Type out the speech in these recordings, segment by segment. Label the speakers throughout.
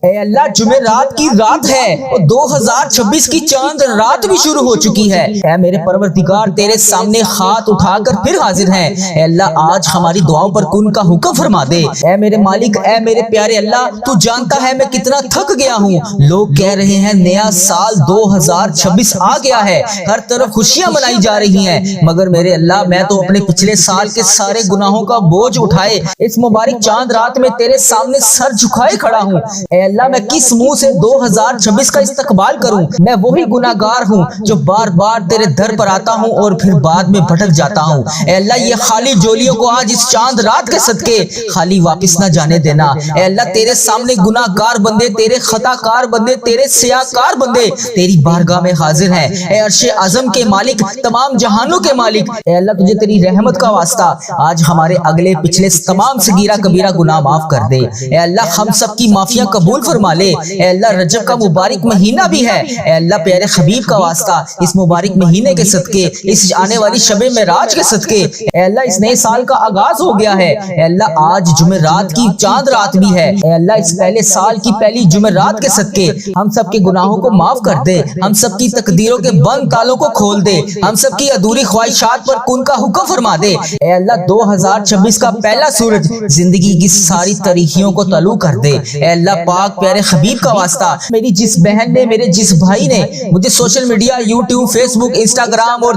Speaker 1: اے اللہ جمعرات کی رات ہے اور 2026 کی چاند رات بھی شروع ہو چکی ہے۔ اے میرے پروردگار تیرے سامنے ہاتھ اٹھا کر پھر حاضر ہیں۔ اے اللہ آج ہماری دعاؤں پر کن کا حکم فرما دے۔ اے میرے مالک، اے میرے پیارے اللہ، تو جانتا ہے میں کتنا تھک گیا ہوں۔ لوگ کہہ رہے ہیں نیا سال 2026 آ گیا ہے، ہر طرف خوشیاں منائی جا رہی ہیں، مگر میرے اللہ میں تو اپنے پچھلے سال کے سارے گناہوں کا بوجھ اٹھائے اس مبارک چاند رات میں تیرے سامنے سر جھکائے کھڑا ہوں۔ اے اللہ میں کس منہ سے 2026 کا استقبال کروں؟ میں وہی گناہگار ہوں جو بار بار تیرے در پر آتا ہوں اور پھر بعد میں بھٹک جاتا ہوں۔ اے اللہ یہ خالی جولیوں کو آج اس چاند رات کے صدقے خالی واپس نہ جانے دینا۔ اے اللہ تیرے سامنے گناہگار بندے، تیرے خطا کار بندے، تیرے سیاہ کار بندے تیری بارگاہ میں حاضر ہیں۔ اے عرش اعظم کے مالک، تمام جہانوں کے مالک، اے اللہ تجھے تیری رحمت کا واسطہ آج ہمارے اگلے پچھلے تمام صغیرہ کبیرہ گناہ معاف کر دے۔ اے اللہ ہم سب کی معافیاں قبول فرما لے۔ اے اللہ رجب کا مبارک مہینہ بھی ہے، اے اللہ پیارے حبیب کا واسطہ اس مبارک مہینے کے صدقے، اس آنے والی شب معراج کے صدقے، اے اللہ اس نئے سال کا آغاز ہو گیا ہے۔ اے اللہ آج جمعرات کی چاند رات بھی ہے، اے اللہ اس پہلے سال کی پہلی جمعرات کے صدقے ہم سب کے گناہوں کو معاف کر دے، ہم سب کی تقدیروں کے بند تالوں کو کھول دے، ہم سب کی ادھوری خواہشات پر کن کا حکم فرما دے۔ اے اللہ 2026 کا پہلا سورج زندگی کی ساری تاریکیوں کو طلوع کر دے۔ اے اللہ پاک پیارے حبیب کا واسطہ میری جس بہن نے، میرے جس بھائی نے مجھے سوشل میڈیا، یوٹیوب، فیس بک، انسٹاگرام اور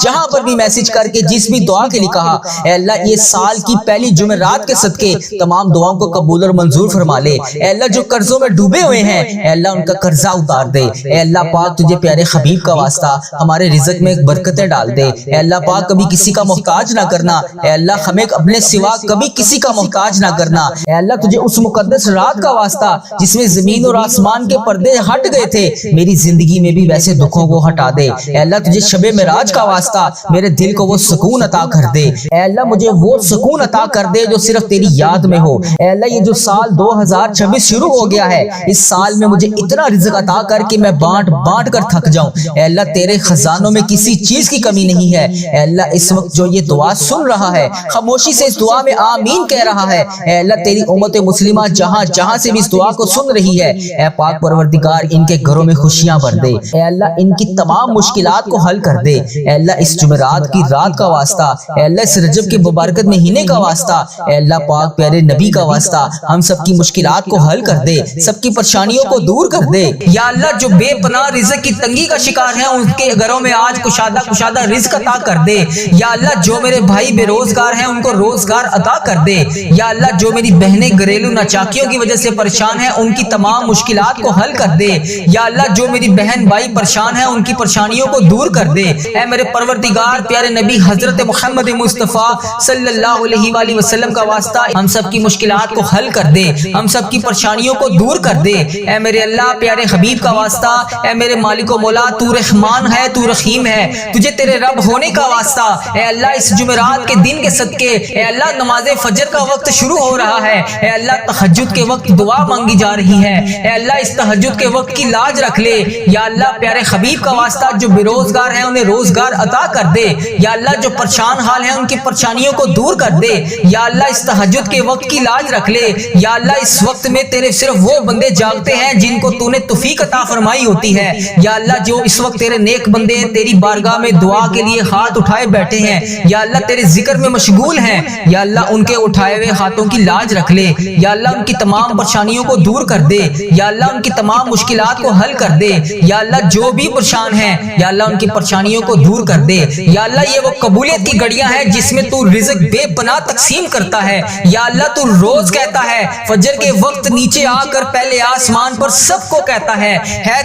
Speaker 1: جہاں پر بھی میسج کر کے جس بھی دعا کے لیے کہا، اے اللہ یہ سال کی پہلی جمعرات کے صدقے تمام دعاؤں کو قبول اور منظور فرما لے۔ اے اللہ جو قرضوں میں ڈوبے ہوئے ہیں، اے اللہ ان کا قرضہ اتار دے۔ اے اللہ پاک تجھے پیارے حبیب کا واسطہ ہمارے رزق میں برکتیں ڈال دے۔ اے اللہ پاک کبھی کسی کا محتاج نہ کرنا، اے اللہ ہمیں اپنے سوا کبھی کسی کا محتاج نہ کرنا۔ اے اللہ تجھے اس مقدس رات کا واسطہ جس میں زمین اور آسمان کے پردے ہٹ گئے تھے، میری زندگی میں بھی ویسے دکھوں کو ہٹا دے۔ اے اللہ تجھے شب معراج کا واسطہ میرے دل کو وہ سکون عطا کر دے۔ اے اللہ مجھے وہ سکون عطا کر دے جو صرف تیری یاد میں ہو۔ اے اللہ یہ جو سال 2026 شروع ہو گیا ہے، اس سال میں مجھے اتنا رزق عطا کر کے میں بانٹ کر تھک جاؤں۔ اے اللہ تیرے خزانوں میں کسی چیز کی کمی نہیں ہے۔ اے اللہ اس وقت جو یہ دعا سن رہا ہے، خاموشی سے اس دعا میں آمین کہہ رہا ہے، اے اللہ تیری امت مسلمہ جہاں سے بھی اس دعا کو سن رہی ہے، اے پاک پروردگار ان کے گھروں میں خوشیاں بھر دے۔ اے اللہ ان کی تمام مشکلات کو حل کر دے۔ اے اللہ اس جمعرات کی رات کا واسطہ، اے اللہ اس رجب کے مبارکت مہینے کا واسطہ، اے اللہ پاک پیارے نبی کا واسطہ ہم سب کی مشکلات کو حل کر دے، سب کی پریشانیوں کو دور کر دے۔ یا اللہ جو بے پناہ رزق کی تنگی کا شکار ہیں، ان کے گھروں میں آج کشادہ رزق عطا کر دے۔ یا اللہ جو میرے بھائی بے روزگار ہیں، ان کو روزگار عطا کر دے۔ یا اللہ جو میری بہنیں گھریلو ناچاکیوں کی وجہ سے پریشان ہیں، ان کی تمام مشکلات کو حل کر دے۔ یا اللہ جو میری بہن بھائی پریشان ہیں، ان کی پریشانیوں کو دور کر دے۔ اے میرے پروردگار پیارے نبی حضرت محمد مصطفیٰ صلی اللہ علیہ وآلہ وسلم کا واسطہ ہم سب کی مشکلات کو حل کر دے، ہم سب کی پریشانیوں کو دور کر دے۔ اے میرے اللہ پیارے حبیب کا واسطہ، اے میرے مالک و مولا تو رحمان ہے، تو رحیم ہے، تجھے تیرے رب ہونے کا واسطہ، اے اللہ اس جمعرات کے دن کے صدقے، اے اللہ نماز فجر کا وقت شروع ہو رہا ہے، اے اللہ تہجد کے وقت دعا مانگی جا رہی ہے، اے اللہ اس تہجد کے وقت کی لاج رکھ لے۔ یا اللہ پیارے حبیب کا واسطہ جو بے روزگار ہیں انہیں روزگار عطا کر دے۔ یا اللہ جو پریشان حال ہیں ان کی پریشانیوں کو دور کر دے۔ یا اللہ اس تہجد کے وقت کی لاج رکھ لے۔ یا اللہ اس وقت میں تیرے صرف وہ بندے جاگتے ہیں جن کو تو نے توفیق عطا فرمائی ہوتی ہے۔ یا اللہ جو اس وقت تیرے نیک بندے تیری بارگاہ میں دعا کے لیے ہاتھ اٹھائے بیٹھے ہیں، یا اللہ تیرے ذکر میں مشغول ہیں، یا اللہ ان کے اٹھائے ہوئے ہاتھوں کی لاج رکھ لے۔ یا اللہ ان کی تمام پریشانیوں کو دور کر دے۔ یا اللہ ان کی تمام مشکلات کو حل کر دے۔ یا اللہ جو بھی پریشان ہیں، یا اللہ ان کی پریشانیوں کو دور کر دے۔ یا اللہ یہ وہ قبولیت کی گھڑیاں ہیں جس میں تو رزق بے پناہ تقسیم کرتا ہے۔ یا اللہ تو روز کہتا ہے فجر کے وقت نیچے آ کر پہلے آسمان پر سب کو کہتا ہے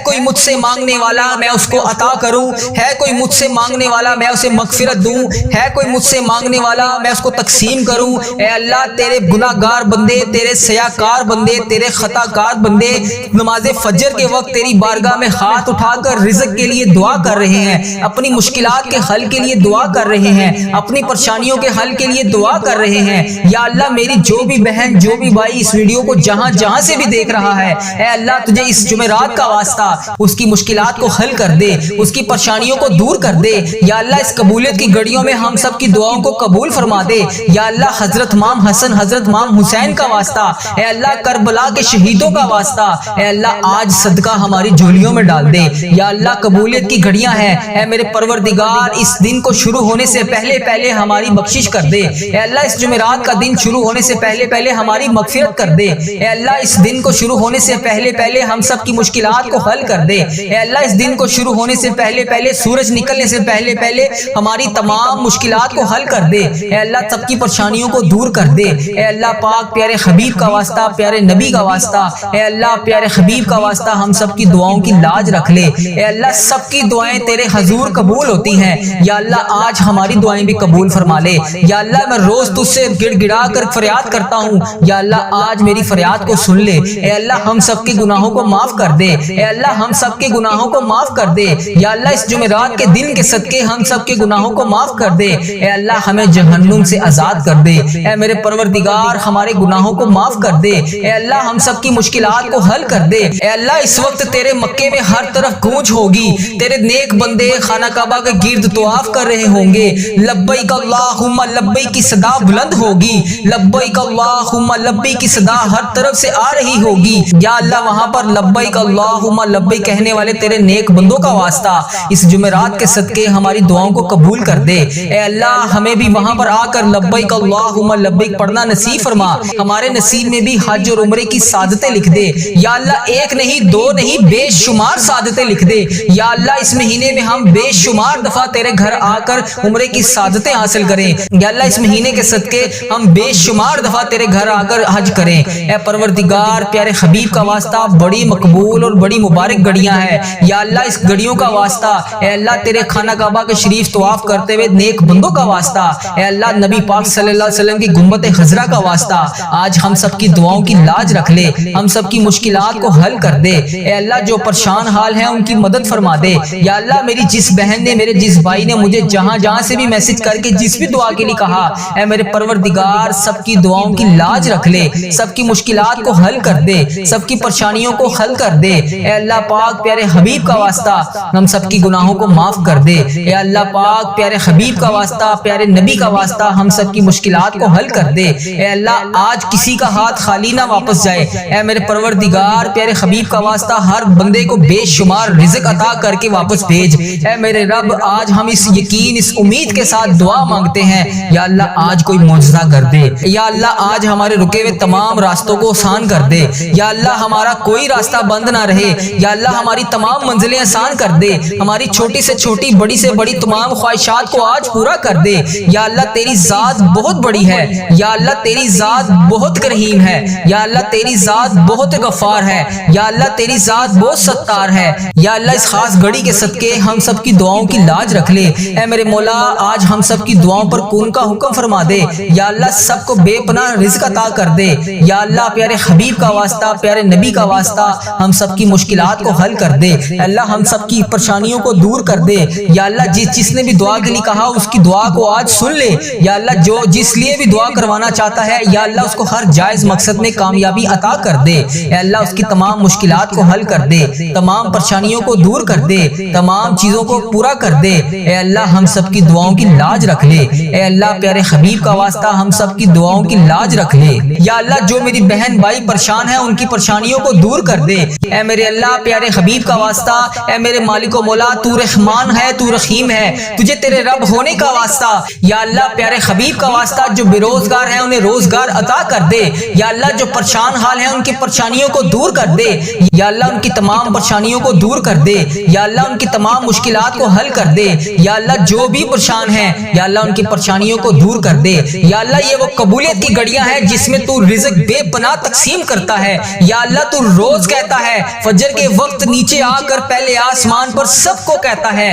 Speaker 1: کوئی مجھ سے مانگنے والا میں اس کو عطا کروں، ہے کوئی مجھ سے مانگنے والا میں اسے مغفرت دوں، ہے کوئی مجھ سے مانگنے والا میں اس کو تقسیم کروں۔ اے اللہ تیرے گناہگار بندے، تیرے سیاکار بندے، تیرے خطا کار بندے نماز فجر کے وقت تیری بارگاہ میں ہاتھ اٹھا کر رزق کے لیے دعا کر رہے ہیں، اپنی مشکلات کے حل کے لیے دعا کر رہے ہیں، اپنی پریشانیوں کے حل کے لیے دعا کر رہے ہیں۔ یا اللہ میری جو بھی بہن جو بھی بھائی اس ویڈیو کو جہاں سے بھی دیکھ رہا ہے، اے اللہ تجھے اس جمعرات کا واسطہ اس کی مشکلات کو حل کر دے، اس کی پریشانیوں کو دور کر دے۔ یا اللہ اس قبولیت کی گھڑیوں میں ہم سب کی دعاؤں کو قبول فرما دے۔ یا اللہ حضرت امام حسن حضرت امام حسین کا واسطہ، اے اللہ کربلا کے شہیدوں کا واسطہ اے اللہ آج صدقہ ہماری جھولیوں میں ڈال دے یا اللہ قبولیت کی گھڑیاں ہیں اے میرے پروردگار اس دن کو شروع ہونے سے پہلے پہلے ہماری بخشش کر دے اے اللہ اس جمعرات کا دن شروع ہونے سے پہلے پہلے ہماری مغفرت کر دے اے اللہ اس دن کو شروع ہونے سے پہلے پہلے ہم سب کی مشکلات کو حل کر دے اے اللہ اس دن کو شروع ہونے سے پہلے پہلے سورج نکلنے سے پہلے پہلے ہماری تمام مشکلات کو حل کر دے اے اللہ سب کی پریشانیوں کو دور کر دے اے اللہ پاک پیارے حبیب کا واسطہ پیارے نبی کا واسطہ اے اللہ پیارے حبیب کا واسطہ ہم سب کی دعاؤں کی لاج رکھ لے اے اللہ سب کی دعائیں تیرے حضور قبول ہوتی ہیں یا اللہ آج ہماری دعائیں بھی قبول فرما لے یا اللہ میں روز تجھ سے گڑ گڑا کر فریاد کرتا ہوں یا اللہ آج میری فریاد کو سن لے اے اللہ ہم سب کے گناہوں کو معاف کر دے اے اللہ ہم سب کے گناہوں کو معاف کر دے یا اللہ اس جمعرات کے دن کے صدقے ہم سب کے گناہوں کو معاف کر دے اے اللہ ہمیں جہنم سے آزاد کر دے اے میرے پروردگار ہمارے گناہوں کو معاف کر دے اے اللہ ہم سب کی مشکلات کو حل کر دے اے اللہ اس وقت تیرے مکے میں ہر طرف گونج ہوگی تیرے نیک بندے خانہ کعبہ کے گرد طواف کر رہے ہوں گے لبیک اللہم لبیک کی صدا بلند ہوگی لبیک اللہم لبیک کی صدا ہر طرف سے آ رہی ہوگی یا اللہ وہاں پر لبیک اللہم لبیک کہنے والے تیرے نیک بندوں کا واسطہ اس جمعرات کے صدقے ہماری دعاؤں کو قبول کر دے اے اللہ ہمیں بھی وہاں پر آ کر لبیک اللہم لبیک پڑھنا نصیب فرما ہمارے نصیب میں بھی حج اور عمرے کی سعادتیں لکھ دے یا اللہ ایک نہیں دو نہیں بے شمار سعادتیں لکھ دے یا اللہ اس مہینے میں ہم بے شمار دفعہ تیرے گھر آ کر عمرے کی سعادتیں حاصل کریں یا اللہ اس مہینے کے صدقے ہم بے شمار دفعہ تیرے گھر آ کر حج کریں اے پروردگار پیارے حبیب کا واسطہ بڑی مقبول اور بڑی مبارک گھڑیاں ہیں یا اللہ اس گھڑیوں کا واسطہ اے اللہ تیرے خانہ کعبہ کے شریف طواف کرتے ہوئے نیک بندوں کا واسطہ اے اللہ نبی پاک صلی اللہ علیہ وسلم کی گنبد خضرا کا واسطہ آج ہم سب کی دعاؤں کی لاج رکھ لے ہم سب کی مشکلات کو حل کر دے اے اللہ جو پریشان حال ہیں ان کی مدد فرما دے یا اللہ میری جس بہن نے میرے جس بھائی نے مجھے جہاں جہاں سے بھی میسج کر کے جس بھی دعا کے لیے کہا اے میرے پروردگار سب کی دعاؤں کی لاج رکھ لے سب کی مشکلات کو حل کر دے سب کی پریشانیوں کو حل کر دے اے اللہ پاک پیارے حبیب کا واسطہ ہم سب کی گناہوں کو معاف کر دے اے اللہ پاک پیارے حبیب کا واسطہ پیارے نبی کا واسطہ ہم سب کی مشکلات کو حل کر دے اے اللہ آج کسی کا ہاتھ خالی نہ واپس جائے اے میرے پروردگار پیارے حبیب کا واسطہ ہر بندے کو بے شمار رزق عطا کر کے واپس بھیج اے میرے رب آج ہم اس یقین اس امید کے ساتھ دعا مانگتے ہیں یا اللہ آج کوئی معجزہ کر دے یا اللہ آج ہمارے رکے ہوئے تمام راستوں کو آسان کر دے یا اللہ ہمارا کوئی راستہ بند نہ رہے یا اللہ ہماری تمام منزلیں آسان کر دے ہماری چھوٹی سے چھوٹی بڑی سے بڑی تمام خواہشات کو آج پورا کر دے یا اللہ تیری ذات بہت بڑی ہے یا اللہ تیری ذات بہت کریم ہے یا اللہ تیری ذات بہت غفار ہے یا اللہ تیری ذات بہت ستار ہے یا اللہ اس خاص گھڑی کے صدقے ہم سب کی دعاؤں کی لاج رکھ لے اے میرے مولا آج ہم سب کی دعاؤں پر کون کا حکم فرما دے یا اللہ سب کو بے پناہ رزق عطا کر دے یا اللہ پیارے حبیب کا واسطہ پیارے نبی کا واسطہ ہم سب کی مشکلات کو حل کر دے اللہ ہم سب کی پریشانیوں کو دور کر دے یا اللہ جس نے بھی دعا کے لیے کہا اس کی دعا کو آج سن لے یا اللہ جو جس لیے بھی دعا کروانا چاہتا ہے یا اللہ اس کو ہر جائز مقصد میں کامیابی عطا کر دے اے اللہ اس کی تمام مشکلات کو حل کر دے تمام پریشانیوں کو دور کر دے تمام چیزوں کو پورا کر دے اے اللہ ہم سب کی دعاؤں کی لاج رکھ لے اے اللہ پیارے حبیب کا واسطہ ہم سب کی دعاؤں کی لاج رکھ لے یا اللہ جو میری بہن بھائی پریشان ہیں ان کی پریشانیوں کو دور کر دے اے میرے اللہ پیارے حبیب کا واسطہ اے میرے مالک و مولا تو رحمان ہے تو رحیم ہے تجھے تیرے رب ہونے کا واسطہ یا اللہ پیارے حبیب کا واسطہ جو بے روزگار ہیں انہیں روزگار عطا کر دے یا اللہ جو پریشان حال ہیں ان کی پریشانیوں کو دور کر دے یا اللہ ان کی تمام پریشانیوں کو دور کر دے یا اللہ ان کی تمام مشکلات کو حل کر دے یا اللہ جو بھی پریشان ہیں یا اللہ ان کی پریشانیوں کو دور کر دے یا اللہ یہ وہ قبولیت کی گھڑیاں ہیں جس میں تو رزق بے پناہ تقسیم کرتا ہے یا اللہ تو روز کہتا ہے فجر کے وقت نیچے آ کر پہلے آسمان پر سب کو کہتا ہے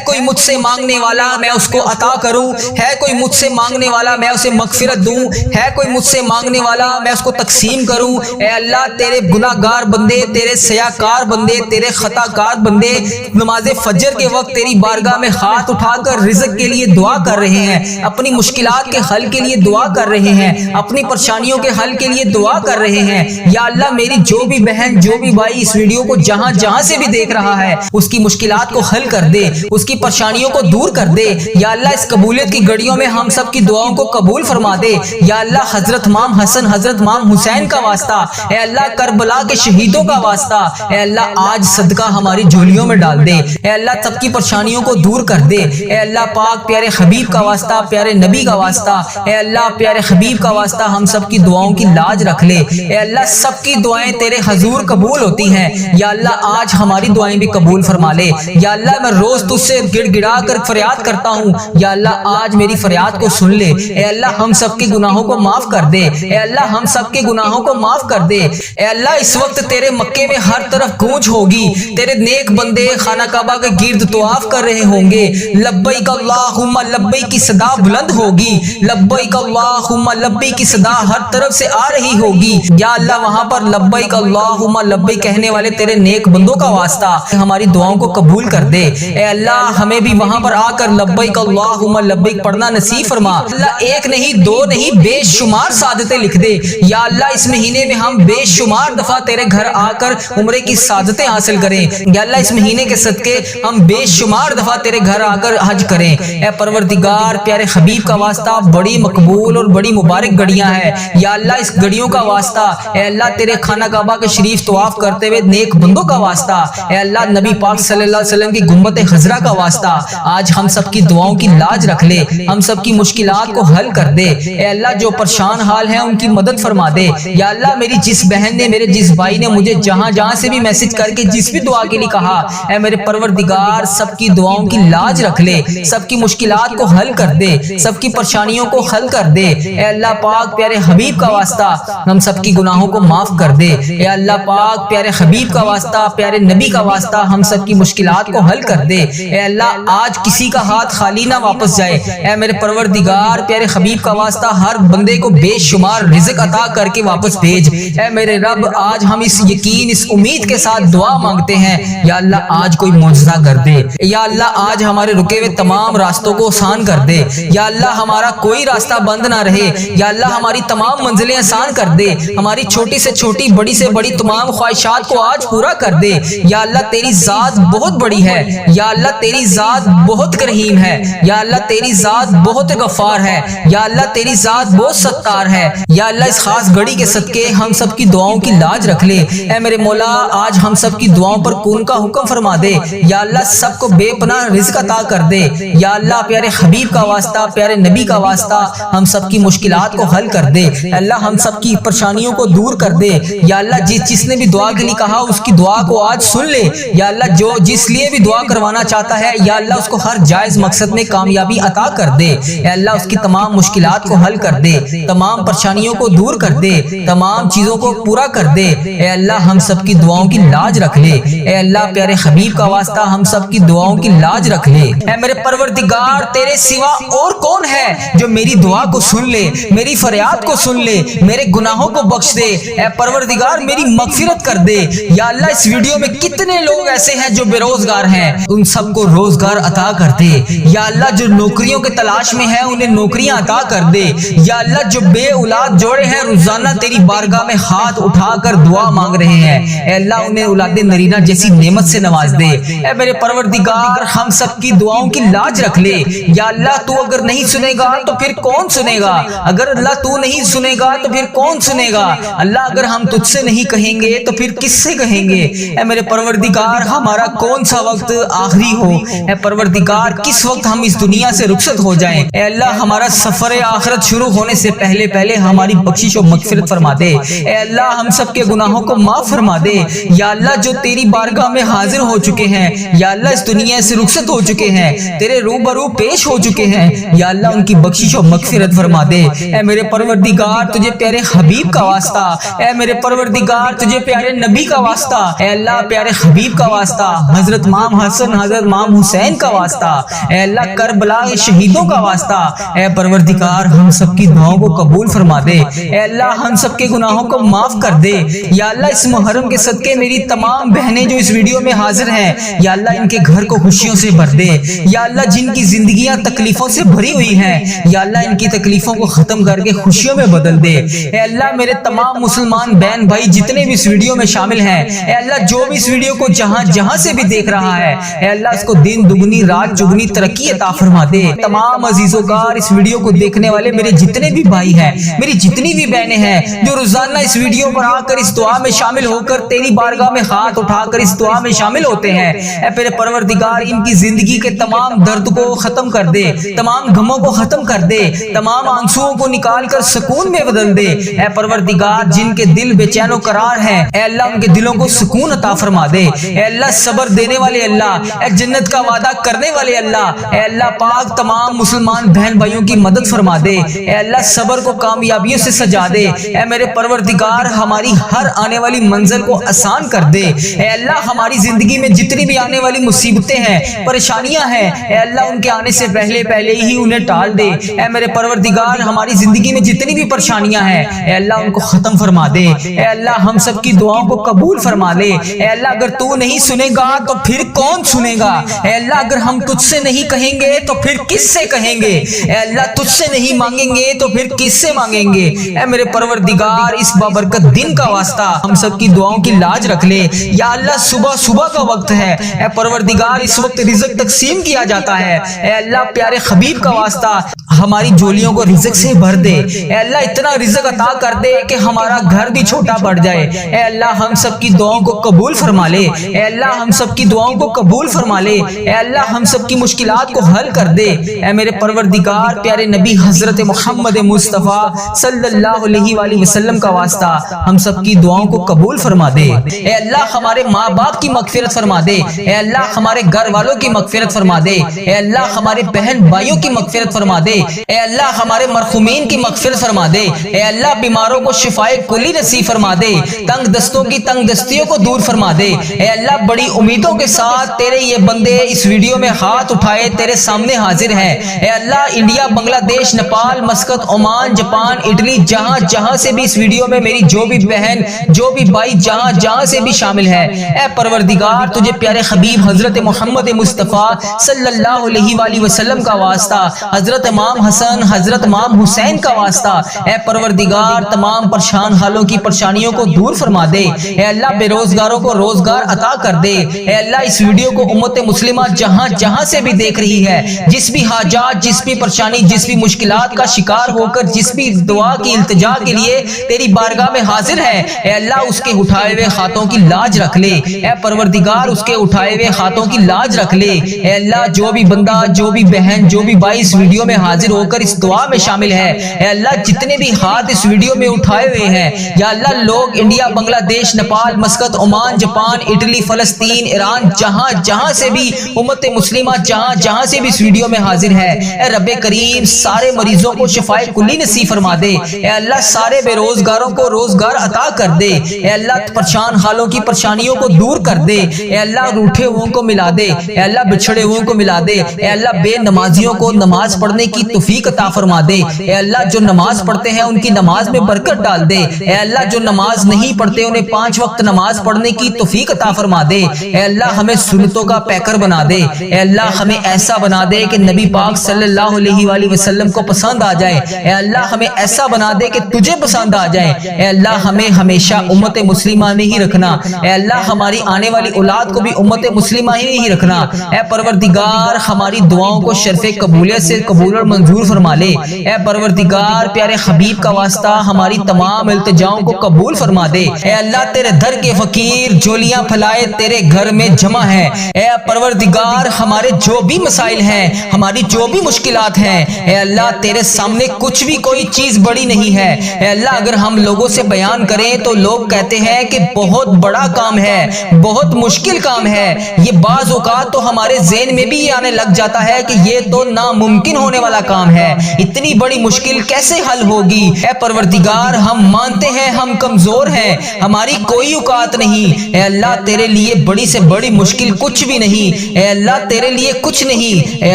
Speaker 1: کوئی مجھ سے مانگنے والا میں اس کو عطا کروں ہے کوئی مجھ سے مانگنے والا میں اسے مغفرت دوں ہے کوئی مجھ سے مانگنے والا میں اس کو تقسیم کروں اے اللہ تیرے گناہگار بندے تیرے سیاکار بندے تیرے خطا کار بندے نماز فجر کے وقت تیری بارگاہ میں ہاتھ اٹھا کر رزق کے لیے دعا کر رہے ہیں اپنی مشکلات کے حل کے لیے دعا کر رہے ہیں اپنی پریشانیوں کے حل کے لیے دعا کر رہے ہیں یا اللہ میری جو بھی بہن جو بھی بھائی اس ویڈیو کو جہاں جہاں سے بھی دیکھ رہا ہے اس کی مشکلات کو حل کر دے اس کی پریشانیوں کو دور کر دے یا اللہ اس قبولیت کی گھڑیوں میں ہم سب کی دعاؤں کو قبول فرما دے یا اللہ حضرت امام حسن حضرت امام حسین کا واسطہ واسطہ، اے اللہ کربلا کے شہیدوں کا واسطہ، اے اللہ آج صدقہ ہماری جھولیوں میں ڈال دے، اے اللہ سب کی پریشانیوں کو دور کر دے، اے اللہ پاک پیارے حبیب کا واسطہ، پیارے نبی کا واسطہ، اے اللہ پیارے حبیب کا واسطہ ہم سب کی دعاؤں کی لاج رکھ لے، اے اللہ سب کی دعائیں تیرے حضور قبول ہوتی ہیں، یا اللہ آج ہماری دعائیں بھی قبول فرما لے، یا اللہ میں روز تجھ سے گڑ گڑا کر فریاد کرتا ہوں، یا اللہ آج میری فریاد کو سن لے، اے اللہ ہم سب کے گناہوں کو معاف کر دے، اے اللہ ہم سب کے گناہوں کو معاف کر دے، اے اللہ اس وقت تیرے مکے میں ہر طرف گونج ہوگی، تیرے نیک بندے خانہ کعبہ کے گرد طواف کر رہے ہوں گے، لبیک اللہم لبیک کی صدا بلند ہوگی، لبیک اللہم لبیک کی صدا ہر طرف سے آ رہی ہوگی، یا اللہ وہاں پر لبیک اللہم لبیک کہنے والے تیرے نیک بندوں کا واسطہ ہماری دعاؤں کو قبول کر دے، اے اللہ ہمیں بھی وہاں پر آ کر لبیک اللہم لبیک پڑھنا نصیب فرما، اللہ ایک نہیں دو نہیں بے شمار سعادتیں لکھ دے، یا اللہ اس مہینے میں ہم بے شمار دفعہ تیرے گھر آ کر عمرے کی سعادتیں حاصل کریں، یا اللہ اس مہینے کے صدقے ہم بے شمار دفعہ تیرے گھر آ کر حج کریں، اے پروردگار پیارے حبیب کا واسطہ بڑی مقبول اور بڑی مبارک گھڑیاں ہیں، یا اللہ اس گھڑیوں کا واسطہ، اے اللہ تیرے خانہ کعبہ کے شریف طواف کرتے ہوئے نیک بندوں کا واسطہ، اے اللہ نبی پاک صلی اللہ علیہ وسلم کی گنبد خضرا کا واسطہ آج ہم سب کی دعاؤں کی لاج رکھ لے، ہم سب کی مشکلات کو حل کر دے، اے اللہ جو پریشان حال ہیں ان کی مدد فرما دے، یا اللہ میری جس بہن نے میرے جس بھائی نے مجھے جہاں جہاں سے بھی میسج کر کے جس بھی دعا کے لیے کہا، اے میرے پروردگار سب کی دعاؤں کی لاج رکھ لے، سب کی مشکلات کو حل کر دے، سب کی پریشانیوں کو حل کر دے، اے اللہ پاک پیارے حبیب کا واسطہ ہم سب کی گناہوں کو معاف کر دے، اے اللہ پاک پیارے حبیب کا واسطہ پیارے نبی کا واسطہ ہم سب کی مشکلات کو حل کر دے، اے اللہ آج کسی کا ہاتھ خالی نہ واپس جائے، اے میرے پروردگار پیارے حبیب کا واسطہ ہر بندے کو بے شمار رزق عطا کر کے واپس بھیج، اے میرے رب آج ہم اس یقین اس امید کے ساتھ دعا مانگتے ہیں، یا اللہ آج کوئی معجزہ کر دے، یا اللہ آج ہمارے رکے ہوئے تمام راستوں کو آسان کر دے، یا اللہ ہمارا کوئی راستہ بند نہ رہے، یا اللہ ہماری تمام منزلیں آسان کر دے، ہماری چھوٹی سے چھوٹی بڑی سے بڑی تمام خواہشات کو آج پورا کر دے، یا اللہ تیری ذات بہت بڑی ہے، یا اللہ تیری ذات بہت کریم ہے، یا اللہ تیری ذات بہت غفار ہے، یا اللہ تیری ذات بہت ستار ہے، یا اللہ اس خاص گھڑی کے صدقے ہم سب کی دعاؤں کی لاج رکھ لے، اے میرے مولا آج ہم سب کی دعاؤں پر کون کا حکم فرما دے، یا اللہ سب کو بے پناہ رزق عطا کر دے، یا اللہ پیارے حبیب کا واسطہ پیارے نبی کا واسطہ ہم سب کی مشکلات کو حل کر دے، اللہ ہم سب کی پریشانیوں کو دور کر دے، یا اللہ جس نے بھی دعا کے لیے کہا اس کی دعا کو آج سن لے، یا اللہ جو جس لیے بھی دعا کروانا چاہتا ہے یا اللہ اس کو ہر جائز مقصد میں کامیابی عطا کر دے، اے اللہ اس کی تمام مشکلات کو حل کر دے، تمام پریشانیوں کو دور کر دے، تمام چیزوں کو پورا کر دے، اے اللہ ہم سب کی دعاؤں کی لاج رکھ لے، اے اللہ پیارے حبیب کا واسطہ ہم سب کی دعاؤں کی لاج رکھ لے، اے میرے پروردگار تیرے سوا اور کون ہے جو میری دعا کو سن لے، میری فریاد کو سن لے، میرے گناہوں کو بخش دے، اے پروردگار میری مغفرت کر دے، یا اللہ اس ویڈیو میں کتنے لوگ ایسے ہیں جو بے روزگار ہیں ان سب کو روزگار عطا کر دے، یا اللہ جو نوکریوں کے تلاش میں ہیں انہیں نوکریاں عطا کر دے، یا اللہ جو بے اولاد جوڑے ہیں روزانہ تیری بارگاہ میں ہاتھ اٹھا کر دعا مانگ رہے ہیں، اے اللہ انہیں اولاد نرینہ جیسی نعمت سے نواز دے، اے میرے پروردگار ہم سب کی دعاؤں کی لاج رکھ لے، یا اللہ تو اگر نہیں سنے گا تو پھر کون سنے گا، اگر اللہ تو نہیں سنے گا تو پھر کون سنے گا، اللہ اگر ہم تجھ سے نہیں کہیں گے تو پھر کس سے کہیں گے، اے میرے پروردگار ہمارا کون سا وقت آخری ہو، اے پروردگار کس وقت ہم اس دنیا سے رخصت ہو جائیں، اے اللہ ہمارا سفر آخرت شروع ہونے سے پہلے پہلے ہماری بخشش و مغفرت فرما دے، اے اللہ ہم سب کے گناہوں کو معاف فرما دے، یا اللہ جو تیری بارگاہ میں حاضر ہو چکے ہیں، یا اللہ اس دنیا سے رخصت ہو چکے ہیں، تیرے روبرو پیش ہو چکے ہیں، یا اللہ ان کی بخشش و مغفرت فرما دے، اے میرے پروردگار تجھے پیارے حبیب کا واسطہ، اے میرے پروردگار تجھے پیارے نبی کا واسطہ، اے اللہ پیارے حبیب کا واسطہ، حضرت امام حسن حضرت امام حسین کا واسطہ، اے اللہ کربلا کے شہیدوں کا واسطہ، اے پروردگار ہم سب کی دعاؤں کو قبول فرما دے، اے اللہ ہم سب کے گناہوں کو معاف کر دے، یا اللہ اس محرم کے صدقے میری تمام بہنیں جو اس ویڈیو میں حاضر ہیں، یا اللہ ان کے گھر کو خوشیوں سے بھر دے، یا اللہ جن کی زندگیاں تکلیفوں سے بھری ہوئی ہیں، یا اللہ ان کی تکلیفوں کو ختم کر کے خوشیوں میں بدل دے، اے اللہ میرے تمام مسلمان بہن بھائی جتنے بھی اس ویڈیو میں شامل ہیں، اے اللہ جو بھی اس ویڈیو کو جہاں جہاں سے بھی دیکھ رہا ہے، اے اللہ اس کو دن دگنی رات چگنی ترقی عطا فرما دے، تمام عزیزوں کا اس ویڈیو کو دیکھنے والے میرے جتنے بھی بھائی ہیں، میری جتنی بھی بہنیں ہیں جو روزانہ روزانہ اس ویڈیو پر آ کر اس دعا میں شامل ہو کر تیری بارگاہ میں ہاتھ اٹھا کر اس دعا میں شامل ہوتے ہیں، اے میرے پروردگار ان کی زندگی کے تمام درد کو ختم کر دے، تمام غموں کو ختم کر دے، تمام آنسوؤں کو نکال کر سکون میں بدل دے۔ اے پروردگار جن کے دل بے چین و قرار ہیں، اے اللہ ان کے دلوں کو سکون عطا فرما دے۔ اے اللہ صبر دینے والے اللہ، اے جنت کا وعدہ کرنے والے اللہ، اے اللہ پاک تمام مسلمان بہن بھائیوں کی مدد فرما دے۔ اے اللہ صبر کو کامیابیوں سے سجا دے۔ اے میرے پروردگار ہماری ہر آنے والی منزل کو آسان کر دے۔ اے اللہ ہماری زندگی میں جتنی بھی آنے والی مصیبتیں ہیں، پریشانیاں ہیں، اے اللہ ان کے آنے سے پہلے ہی انہیں ٹال دے۔ اے میرے پروردگار ہماری زندگی میں جتنی بھی پریشانیاں ہیں، اے اللہ ان کو ختم فرما دے۔ اے اللہ ہم سب کی دعاؤں کو قبول فرما لے۔ اے اللہ اگر تو نہیں سنے گا تو پھر کون سنے گا؟ اے اللہ اگر ہم تجھ سے نہیں کہیں گے تو پھر کس سے کہیں گے؟ اے اللہ تجھ سے نہیں مانگیں گے تو پھر کس سے مانگیں گے؟ اے میرے پروردگار اس بابرکت دن کا واسطہ ہم سب کی دعاؤں کی لاج رکھ لے۔ یا اللہ صبح کا وقت ہے، اے پروردگار اس وقت رزق تقسیم کیا جاتا ہے، اے اللہ پیارے حبیب کا واسطہ ہماری جولیوں کو رزق سے بھر دے۔ اے اللہ اتنا رزق عطا کر دے کہ ہمارا گھر بھی چھوٹا پڑ جائے۔ اے اللہ ہم سب کی دعاؤں کو قبول فرما لے۔ اے اللہ ہم سب کی دعاؤں کو قبول فرما لے۔ اے اللہ ہم سب کی مشکلات کو حل کر دے۔ اے میرے پروردگار پیارے نبی حضرت محمد مصطفیٰ صلی اللہ علیہ وآلہ وسلم کا واسطہ ہم سب کی دعاؤں کو قبول فرما دے۔ اے اللہ ہمارے ماں باپ کی مغفرت فرما دے۔ اے اللہ ہمارے گھر والوں کی مغفرت فرما دے۔ اے اللہ ہمارے بہن بھائیوں کی مغفرت فرما دے۔ اے اللہ ہمارے مرحومین کی مغفرت فرما دے۔ اے اللہ بیماروں کو شفائے کلی نصیب فرما دے۔ تنگ دستوں کی تنگ دستیوں کو دور فرما دے۔ اے اللہ بڑی امیدوں کے ساتھ تیرے یہ بندے اس ویڈیو میں ہاتھ اٹھائے تیرے سامنے حاضر ہیں۔ اے اللہ انڈیا، بنگلہ دیش، Nepal, Muscat, Oman, Japan, Italy, جہاں سے بھی اس ویڈیو میں میری جو بھی بہن جو بھی بھائی جہاں سے بھی شامل ہے، اے پروردگار تجھے پیارے حبیب حضرت محمد مصطفیٰ صلی اللہ علیہ وآلہ وسلم کا واسطہ، حضرت امام حسن، حضرت امام حسین کا واسطہ، اے پروردگار تمام پریشان حالوں کی پریشانیوں کو دور فرما دے۔ اے اللہ بے روزگاروں کو روزگار عطا کر دے۔ اے اللہ اس ویڈیو کو امت مسلمہ جہاں سے بھی دیکھ رہی ہے، جس بھی حاجات، جس بھی پریشانی، جس بھی مشکلات کا شکار ہو کر جس بھی دعا کی التجا کے لیے تیری بارگاہ میں حاضر ہے، اے اللہ اس کے اٹھائے ہوئے ہاتھوں کی لاج رکھ لے۔ اے پروردگار اس کے اٹھائے ہوئے ہاتھوں کی لاج رکھ لے۔ اے اللہ جو بھی بندہ، جو بھی بہن، جو بھی بھائی اس ویڈیو میں حاضر ہو کر اس دعا میں شامل ہے، اے اللہ جتنے بھی ہاتھ اس ویڈیو میں اٹھائے ہوئے ہیں، یا اللہ لوگ انڈیا، بنگلہ دیش، Nepal, Muscat, Oman, Japan, Italy, فلسطین، ایران، جہاں سے بھی امت مسلمہ جہاں سے بھی اس ویڈیو میں حاضر ہے، اے رب کریم سارے مریضوں کو شفائے کلی نصیب فرما دے۔ اے اللہ سارے بے روزگاروں کو روزگار عطا کر دے۔ اے اللہ پریشان حالوں کی پریشانیوں کو دور کر دے۔ اے اللہ روٹھے ہوئوں کو ملا دے۔ اے اللہ بچھڑے ہوئوں کو ملا دے۔ اے اللہ بے نمازیوں کو نماز پڑھنے کی توفیق عطا فرما دے۔ اے اللہ جو نماز پڑھتے ہیں ان کی نماز میں برکت ڈال دے۔ اے اللہ جو نماز نہیں پڑھتے انہیں 5 وقت نماز پڑھنے کی توفیق عطا فرما دے۔ اے اللہ ہمیں سنتوں کا پیکر بنا دے۔ اے اللہ ہمیں ایسا بنا دے کہ نبی پاک صلی اللہ علیہ وآلہ وسلم کو پسند آ جائے۔ اے اللہ ہمیں ایسا بنا دے کہ تجھے پسند آ جائے۔ اے اللہ ہمیں ہمیشہ امت مسلمہ میں ہی رکھنا۔ اے اللہ ہماری آنے والی اولاد کو بھی امت مسلمہ ہی رکھنا۔ اے پروردگار ہماری دعاؤں کو شرف قبولیت سے قبول اور منظور فرما لے۔ اے پروردگار پیارے حبیب کا واسطہ ہماری تمام التجاؤں کو قبول فرما دے۔ اے اللہ تیرے در کے فقیر جولیاں پھلائے تیرے گھر میں جمع ہے۔ اے پروردگار ہمارے جو بھی مسائل ہیں، ہماری جو بھی مشکلات ہیں، اے اللہ تیرے سامنے کچھ بھی کوئی چیز بڑی نہیں ہے۔ اے اللہ اگر ہم لوگوں سے بیان کریں تو لوگ کہتے ہیں کہ بہت بڑا کام ہے، بہت مشکل کام ہے۔ یہ بعض اوقات تو ہمارے ذہن میں بھی یہ آنے لگ جاتا ہے کہ یہ تو ناممکن ہونے والا کام ہے، اتنی بڑی مشکل کیسے حل ہوگی؟ اے پروردگار ہم مانتے ہیں ہم کمزور ہیں، ہماری کوئی اوقات نہیں۔ اے اللہ تیرے لیے بڑی سے بڑی مشکل کچھ بھی نہیں۔ اے اللہ تیرے لیے کچھ نہیں۔ اے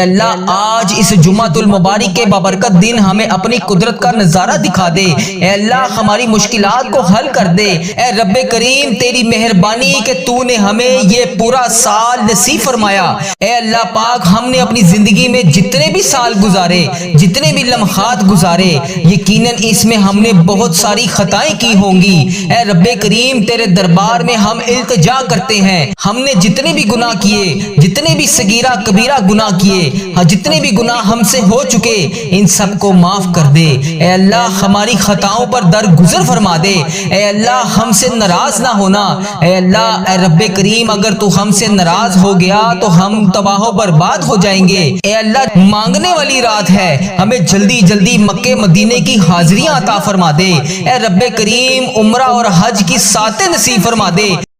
Speaker 1: اللہ آج اس جمعۃ المبارک کے بابرکت دن ہمیں اپنی قدرت کا نظارہ دکھا دے۔ اے اللہ ہماری مشکلات کو حل کر دے۔ اے رب کریم تیری مہربانی کہ تو نے ہمیں یہ پورا سال نصیب فرمایا۔ اے اللہ پاک ہم نے اپنی زندگی میں جتنے بھی سال گزارے، جتنے بھی لمحات گزارے یقیناً اس میں ہم نے بہت ساری خطائیں کی ہوں گی۔ اے رب کریم تیرے دربار میں ہم التجا کرتے ہیں، ہم نے جتنے بھی گناہ کیے، جتنے بھی صغیرہ کبیرہ گناہ کیے، جتنے بھی گناہ ہم سے ہو چکے، ان سب کو معاف کر دے۔ اے اللہ ہماری خطاؤں پر درگزر فرما دے۔ اے اللہ ہم سے ناراض نہ ہونا۔ اے اللہ اے رب کریم اگر تو ہم سے ناراض ہو گیا تو ہم تباہ و برباد ہو جائیں گے۔ اے اللہ مانگنے والی رات ہے، ہمیں جلدی جلدی مکے مدینے کی حاضریاں عطا فرما دے۔ اے رب کریم عمرہ اور حج کی ساتیں نصیب فرما دے۔